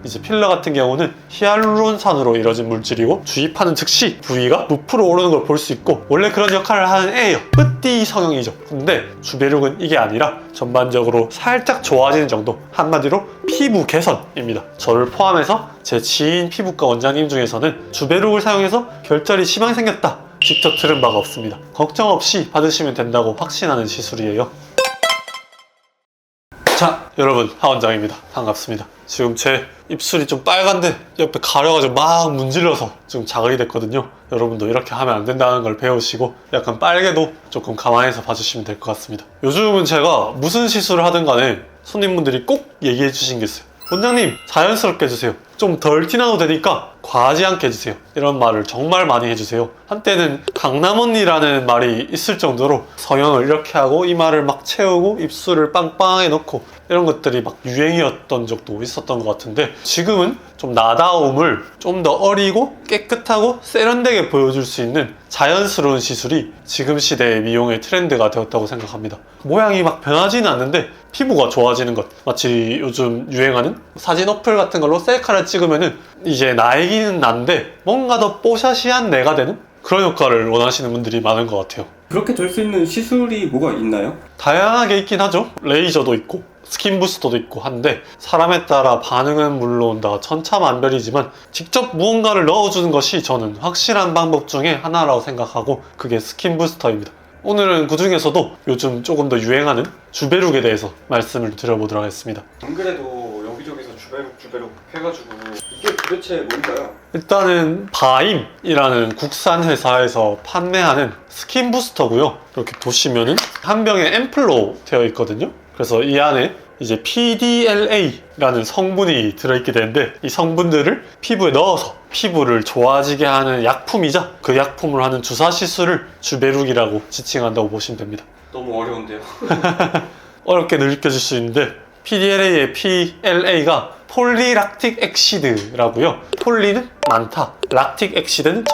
이제 필러 같은 경우는 히알루론산으로 이루어진 물질이고 주입하는 즉시 부위가 부풀어 오르는 걸 볼 수 있고 원래 그런 역할을 하는 애예요. 뿌띠 성형이죠. 근데 주베룩은 이게 아니라 전반적으로 살짝 좋아지는 정도, 한마디로 피부 개선입니다. 저를 포함해서 제 지인 피부과 원장님 중에서는 주베룩을 사용해서 결절이 심하게 생겼다 직접 들은 바가 없습니다. 걱정 없이 받으시면 된다고 확신하는 시술이에요. 자, 여러분, 하 원장입니다. 반갑습니다. 지금 제 입술이 좀 빨간데 옆에 가려가지고 막 문질러서 좀 자극이 됐거든요. 여러분도 이렇게 하면 안 된다는 걸 배우시고 약간 빨개도 조금 감안해서 봐주시면 될 것 같습니다. 요즘은 제가 무슨 시술을 하든 간에 손님분들이 꼭 얘기해 주신 게 있어요. 원장님, 자연스럽게 해주세요. 좀 덜 티나도 되니까 과하지 않게 해주세요. 이런 말을 정말 많이 해주세요. 한때는 강남 언니라는 말이 있을 정도로 성형을 이렇게 하고 이마를 막 채우고 입술을 빵빵하게 넣고 이런 것들이 막 유행이었던 적도 있었던 것 같은데, 지금은 좀 나다움을 좀 더 어리고 깨끗하고 세련되게 보여줄 수 있는 자연스러운 시술이 지금 시대의 미용의 트렌드가 되었다고 생각합니다. 모양이 막 변하지는 않는데 피부가 좋아지는 것, 마치 요즘 유행하는 사진 어플 같은 걸로 셀카를 찍으면은 이제 나이기는 난데 뭔가 더 뽀샤시한 내가 되는 그런 효과를 원하시는 분들이 많은 것 같아요. 그렇게 될 수 있는 시술이 뭐가 있나요? 다양하게 있긴 하죠. 레이저도 있고 스킨 부스터도 있고 한데 사람에 따라 반응은 물론 다 천차만별이지만 직접 무언가를 넣어주는 것이 저는 확실한 방법 중에 하나라고 생각하고, 그게 스킨 부스터입니다. 오늘은 그 중에서도 요즘 조금 더 유행하는 주베룩에 대해서 말씀을 드려보도록 하겠습니다. 안 그래도 여기저기서 주베룩 해가지고 이게 도대체 뭔가요? 일단은 바임이라는 국산 회사에서 판매하는 스킨 부스터고요. 이렇게 보시면은 한 병에 앰플로 되어 있거든요. 그래서 이 안에 이제 PDLA라는 성분이 들어있게 되는데, 이 성분들을 피부에 넣어서 피부를 좋아지게 하는 약품이자 그 약품을 하는 주사 시술을 주베룩이라고 지칭한다고 보시면 됩니다. 너무 어려운데요. 어렵게 느껴질 수 있는데, PDLA의 PLA가 폴리락틱 액시드라고요. 폴리는 많다, 락틱 액시드는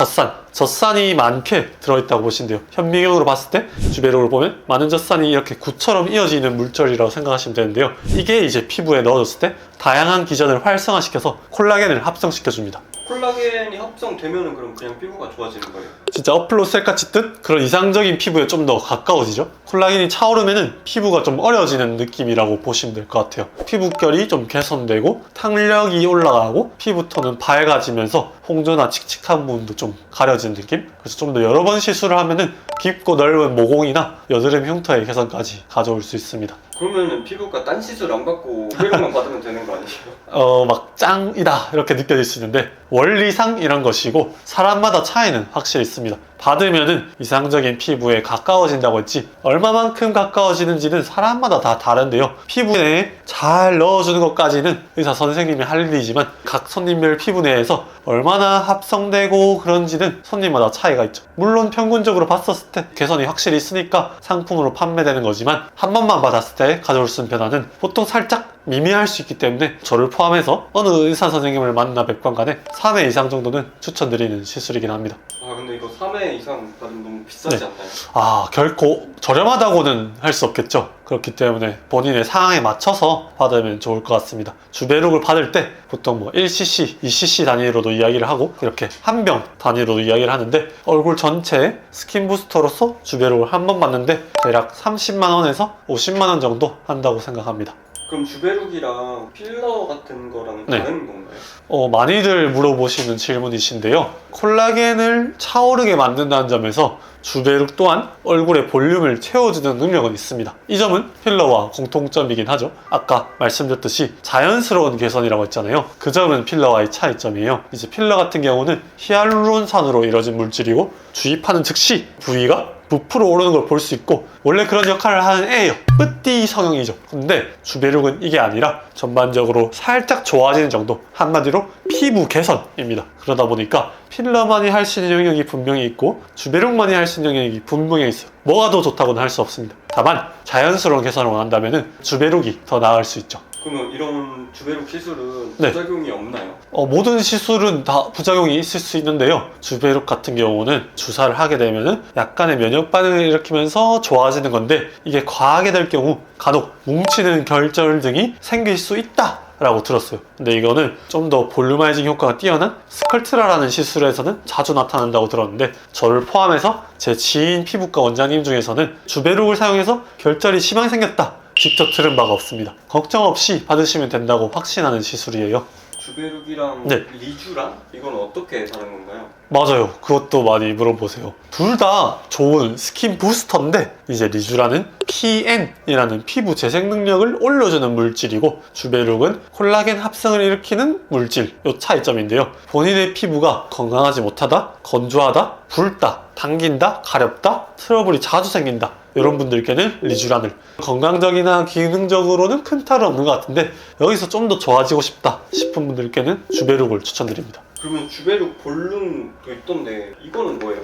젖산이 많게 들어있다고 보시면 돼요. 현미경으로 봤을 때 주베룩을 보면 많은 젖산이 이렇게 구처럼 이어지는 물질이라고 생각하시면 되는데요. 이게 이제 피부에 넣어줬을 때 다양한 기전을 활성화시켜서 콜라겐을 합성시켜줍니다. 콜라겐이 합성되면은 그럼 그냥 피부가 좋아지는 거예요? 진짜 어플로 셀카 찍듯 그런 이상적인 피부에 좀 더 가까워지죠. 콜라겐이 차오르면은 피부가 좀 어려지는 느낌이라고 보시면 될 것 같아요. 피부결이 좀 개선되고 탄력이 올라가고 피부톤은 밝아지면서 홍조나 칙칙한 부분도 좀 가려지는 느낌? 그래서 좀 더 여러 번 시술을 하면은 깊고 넓은 모공이나 여드름 흉터의 개선까지 가져올 수 있습니다. 그러면은 피부가 딴 시술 안 받고 주베룩만 받으면 되는 거 아니에요? 막 짱이다 이렇게 느껴질 수 있는데 원리상 이런 것이고 사람마다 차이는 확실히 있습니다. 받으면은 이상적인 피부에 가까워진다고 했지 얼마만큼 가까워지는지는 사람마다 다 다른데요. 피부 내에 잘 넣어주는 것까지는 의사 선생님이 할 일이지만 각 손님별 피부 내에서 얼마나 합성되고 그런지는 손님마다 차이가 있죠. 물론 평균적으로 봤었을 때 개선이 확실히 있으니까 상품으로 판매되는 거지만 한 번만 받았을 때 가져올 수 있는 변화는 보통 살짝 미미할 수 있기 때문에 저를 포함해서 어느 의사 선생님을 만나 뵙건 간에 3회 이상 정도는 추천드리는 시술이긴 합니다. 아 근데 이거 3회 이상 받으면 너무 비싸지 네. 않나요? 결코 저렴하다고는 할 수 없겠죠. 그렇기 때문에 본인의 상황에 맞춰서 받으면 좋을 것 같습니다. 주베룩을 받을 때 보통 뭐 1cc, 2cc 단위로도 이야기를 하고 이렇게 한 병 단위로도 이야기를 하는데, 얼굴 전체에 스킨 부스터로서 주베룩을 한 번 받는데 대략 30만원에서 50만원 정도 한다고 생각합니다. 그럼 주베룩이랑 필러 같은 거랑 네. 다른 건가요? 많이들 물어보시는 질문이신데요. 콜라겐을 차오르게 만든다는 점에서 주베룩 또한 얼굴의 볼륨을 채워주는 능력은 있습니다. 이 점은 필러와 공통점이긴 하죠. 아까 말씀드렸듯이 자연스러운 개선이라고 했잖아요. 그 점은 필러와의 차이점이에요. 이제 필러 같은 경우는 히알루론산으로 이루어진 물질이고 주입하는 즉시 부위가 부풀어 오르는 걸 볼 수 있고 원래 그런 역할을 하는 애예요. 뿌띠 성형이죠. 근데 주베룩은 이게 아니라 전반적으로 살짝 좋아지는 정도, 한마디로 피부 개선입니다. 그러다 보니까 필러만이 할 수 있는 영역이 분명히 있고 주베룩만이 할 수 있는 영역이 분명히 있어요. 뭐가 더 좋다고는 할 수 없습니다. 다만 자연스러운 개선을 원한다면 주베룩이 더 나을 수 있죠. 그러면 이런 주베룩 시술은 네. 부작용이 없나요? 모든 시술은 다 부작용이 있을 수 있는데요. 주베룩 같은 경우는 주사를 하게 되면 약간의 면역 반응을 일으키면서 좋아지는 건데, 이게 과하게 될 경우 간혹 뭉치는 결절 등이 생길 수 있다 라고 들었어요. 근데 이거는 좀 더 볼루마이징 효과가 뛰어난 스컬트라라는 시술에서는 자주 나타난다고 들었는데, 저를 포함해서 제 지인 피부과 원장님 중에서는 주베룩을 사용해서 결절이 심하게 생겼다 직접 들은 바가 없습니다. 걱정 없이 받으시면 된다고 확신하는 시술이에요. 주베룩이랑 네. 리쥬랑 이건 어떻게 다른 건가요? 맞아요. 그것도 많이 물어보세요. 둘 다 좋은 스킨 부스터인데, 이제 리쥬라는 PN이라는 피부 재생 능력을 올려주는 물질이고, 주베룩은 콜라겐 합성을 일으키는 물질, 요 차이점인데요. 본인의 피부가 건강하지 못하다, 건조하다, 붉다, 당긴다, 가렵다, 트러블이 자주 생긴다, 이런 분들께는 리쥬란을, 건강적이나 기능적으로는 큰 탈은 없는 것 같은데 여기서 좀 더 좋아지고 싶다 싶은 분들께는 주베룩을 추천드립니다. 그러면 주베룩 볼륨도 있던데 이거는 뭐예요?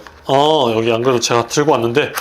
여기 안 그래도 제가 들고 왔는데,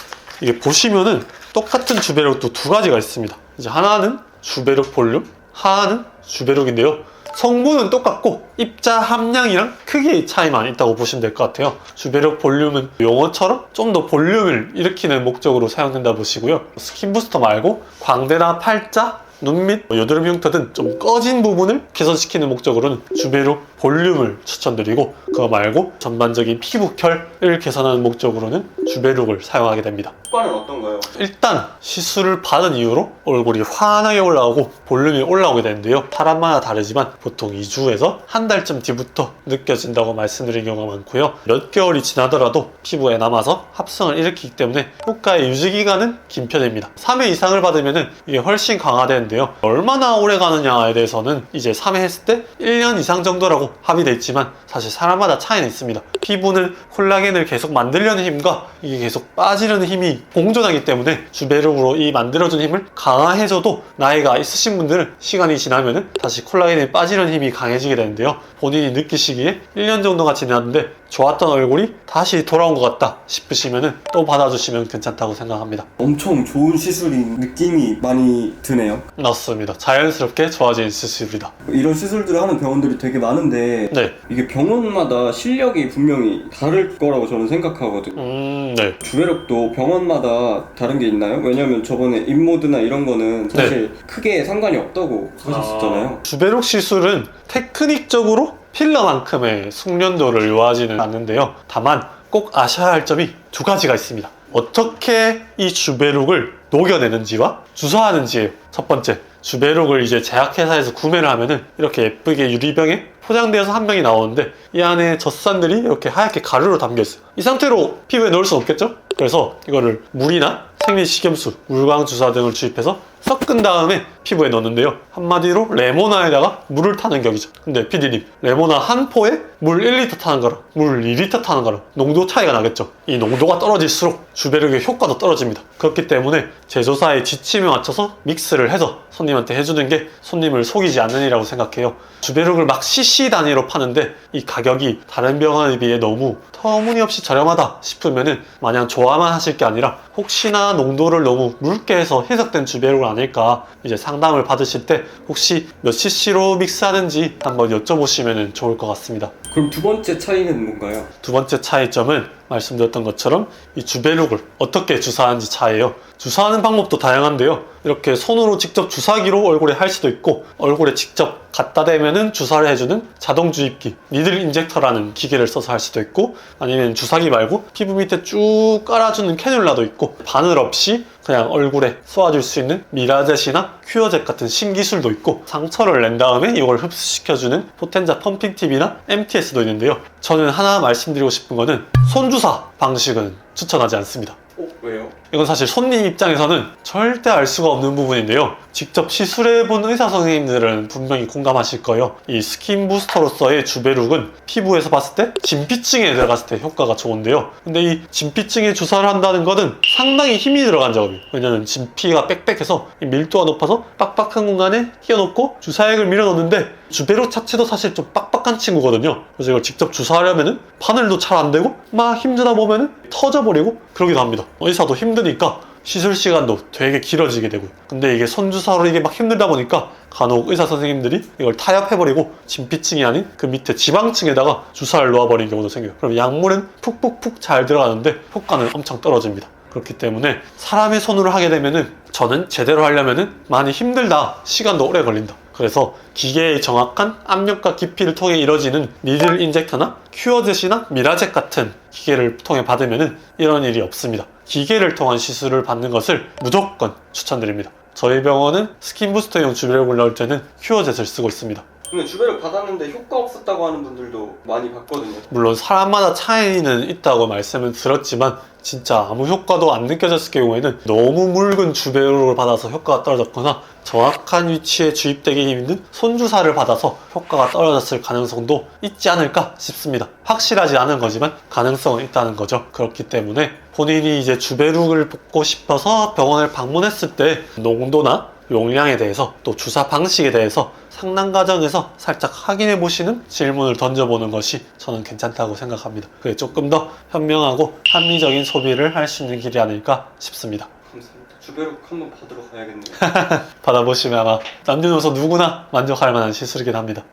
이게 보시면은 똑같은 주베룩도 두 가지가 있습니다. 이제 하나는 주베룩 볼륨, 하나는 주베룩인데요. 성분은 똑같고 입자 함량이랑 크기의 차이만 있다고 보시면 될 것 같아요. 주베룩 볼륨은 용어처럼 좀 더 볼륨을 일으키는 목적으로 사용된다 보시고요. 스킨 부스터 말고 광대나 팔자, 눈 밑, 여드름 흉터 등 좀 꺼진 부분을 개선시키는 목적으로는 주베룩 볼륨을 추천드리고, 그거 말고 전반적인 피부 결을 개선하는 목적으로는 주베룩을 사용하게 됩니다. 효과는 어떤가요? 일단 시술을 받은 이후로 얼굴이 환하게 올라오고 볼륨이 올라오게 되는데요. 사람마다 다르지만 보통 2주에서 한 달쯤 뒤부터 느껴진다고 말씀드린 경우가 많고요. 몇 개월이 지나더라도 피부에 남아서 합성을 일으키기 때문에 효과의 유지 기간은 긴 편입니다. 3회 이상을 받으면 이게 훨씬 강화되는데요. 얼마나 오래 가느냐에 대해서는 이제 3회 했을 때 1년 이상 정도라고 합의되어 있지만, 사실 사람마다 차이는 있습니다. 피부는 콜라겐을 계속 만들려는 힘과 이게 계속 빠지려는 힘이 공존하기 때문에 주베룩으로 이 만들어준 힘을 강화해줘도 나이가 있으신 분들은 시간이 지나면 다시 콜라겐이 빠지려는 힘이 강해지게 되는데요. 본인이 느끼시기에 1년 정도가 지났는데 좋았던 얼굴이 다시 돌아온 것 같다 싶으시면 또 받아주시면 괜찮다고 생각합니다. 엄청 좋은 시술인 느낌이 많이 드네요. 맞습니다. 자연스럽게 좋아진 시술이다. 이런 시술들을 하는 병원들이 되게 많은데 네. 이게 병원마다 실력이 분명히 다를 거라고 저는 생각하거든요. 네. 주베룩도 병원마다 다른 게 있나요? 왜냐면 저번에 인모드나 이런 거는 사실 크게 상관이 없다고 하셨었잖아요. 주베룩 시술은 테크닉적으로 필러만큼의 숙련도를 요하지는 않는데요. 다만 꼭 아셔야 할 점이 두 가지가 있습니다. 어떻게 이 주베룩을 녹여내는지와 주사하는지예요. 첫 번째, 주베룩을 이제 제약회사에서 구매를 하면은 이렇게 예쁘게 유리병에 포장되어서 한 병이 나오는데, 이 안에 젖산들이 이렇게 하얗게 가루로 담겨있어요. 이 상태로 피부에 넣을 수 없겠죠? 그래서 이거를 물이나 생리식염수, 물광주사 등을 주입해서 섞은 다음에 피부에 넣는데요. 한마디로 레모나에다가 물을 타는 격이죠. 근데 PD님, 레모나 한 포에 물 1리터 타는 거랑 물 2리터 타는 거랑 농도 차이가 나겠죠. 이 농도가 떨어질수록 주베룩의 효과도 떨어집니다. 그렇기 때문에 제조사의 지침에 맞춰서 믹스를 해서 손님한테 해주는 게 손님을 속이지 않는 일이라고 생각해요. 주베룩을 막 cc 단위로 파는데 이 가격이 다른 병원에 비해 너무 터무니없이 저렴하다 싶으면은 마냥 좋아만 하실 게 아니라 혹시나 농도를 너무 묽게 해서 희석된 주베룩을 아닐까, 이제 상담을 받으실 때 혹시 몇 cc로 믹스하는지 한번 여쭤보시면 좋을 것 같습니다. 그럼 두 번째 차이는 뭔가요? 두 번째 차이점은 말씀드렸던 것처럼 이 주베룩을 어떻게 주사하는지 차이예요. 주사하는 방법도 다양한데요. 이렇게 손으로 직접 주사기로 얼굴에 할 수도 있고, 얼굴에 직접 갖다 대면은 주사를 해주는 자동 주입기, 니들 인젝터라는 기계를 써서 할 수도 있고, 아니면 주사기 말고 피부 밑에 쭉 깔아주는 캐뉼라도 있고, 바늘 없이 그냥 얼굴에 쏘아줄 수 있는 미라젯이나 큐어젯 같은 신기술도 있고, 상처를 낸 다음에 이걸 흡수시켜주는 포텐자 펌핑 팁이나 MTS도 있는데요. 저는 하나 말씀드리고 싶은 거는 손주사 방식은 추천하지 않습니다. 왜요? 이건 사실 손님 입장에서는 절대 알 수가 없는 부분인데요. 직접 시술해본 의사 선생님들은 분명히 공감하실 거예요. 이 스킨 부스터로서의 주베룩은 피부에서 봤을 때 진피층에 들어갔을 때 효과가 좋은데요. 근데 이 진피층에 주사를 한다는 거는 상당히 힘이 들어간 작업이에요. 왜냐면 진피가 빽빽해서 밀도가 높아서 빡빡한 공간에 끼워놓고 주사액을 밀어넣는데, 주베룩 자체도 사실 좀 빡빡한 친구거든요. 그래서 이걸 직접 주사하려면은 바늘도 잘 안 되고 막 힘주다 보면은 터져버리고 그러기도 합니다. 의사도 힘드니까 시술 시간도 되게 길어지게 되고요. 근데 이게 손주사로 이게 막 힘들다 보니까 간혹 의사 선생님들이 이걸 타협해버리고 진피층이 아닌 그 밑에 지방층에다가 주사를 놓아버리는 경우도 생겨요. 그럼 약물은 푹푹푹 잘 들어가는데 효과는 엄청 떨어집니다. 그렇기 때문에 사람의 손으로 하게 되면은, 저는 제대로 하려면은 많이 힘들다, 시간도 오래 걸린다, 그래서 기계의 정확한 압력과 깊이를 통해 이뤄지는 니들 인젝터나 큐어젯이나 미라젯 같은 기계를 통해 받으면 이런 일이 없습니다. 기계를 통한 시술을 받는 것을 무조건 추천드립니다. 저희 병원은 스킨부스터용 주베룩을 넣을 때는 큐어젯을 쓰고 있습니다. 근데 주베룩 받았는데 효과 없었다고 하는 분들도 많이 봤거든요. 물론 사람마다 차이는 있다고 말씀을 드렸지만 진짜 아무 효과도 안 느껴졌을 경우에는 너무 묽은 주베룩을 받아서 효과가 떨어졌거나 정확한 위치에 주입되기 힘든 손주사를 받아서 효과가 떨어졌을 가능성도 있지 않을까 싶습니다. 확실하지 않은 거지만 가능성은 있다는 거죠. 그렇기 때문에 본인이 이제 주베룩을 뽑고 싶어서 병원을 방문했을 때 농도나 용량에 대해서 또 주사 방식에 대해서 상담 과정에서 살짝 확인해 보시는 질문을 던져보는 것이 저는 괜찮다고 생각합니다. 그게 조금 더 현명하고 합리적인 소비를 할 수 있는 길이 아닐까 싶습니다. 감사합니다. 주베룩 한번 받으러 가야겠네요. 받아보시면 아마 남녀노소 누구나 만족할 만한 시술이긴 합니다.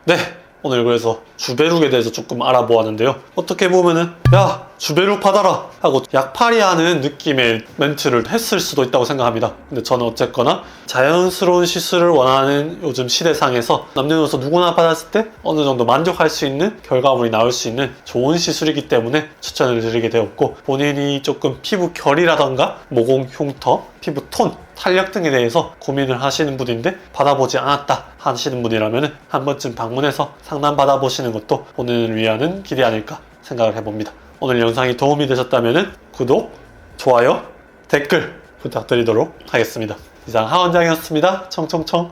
네, 오늘 그래서 주베룩에 대해서 조금 알아보았는데요. 어떻게 보면은 야 주베룩 받아라 하고 약팔이하는 느낌의 멘트를 했을 수도 있다고 생각합니다. 근데 저는 어쨌거나 자연스러운 시술을 원하는 요즘 시대상에서 남녀노소 누구나 받았을 때 어느 정도 만족할 수 있는 결과물이 나올 수 있는 좋은 시술이기 때문에 추천을 드리게 되었고, 본인이 조금 피부 결이라던가 모공 흉터, 피부 톤, 탄력 등에 대해서 고민을 하시는 분인데 받아보지 않았다 하시는 분이라면 한 번쯤 방문해서 상담 받아보시는 것도 본인을 위한 길이 아닐까 생각을 해봅니다. 오늘 영상이 도움이 되셨다면 구독, 좋아요, 댓글 부탁드리도록 하겠습니다. 이상 하원장이었습니다. 청청청.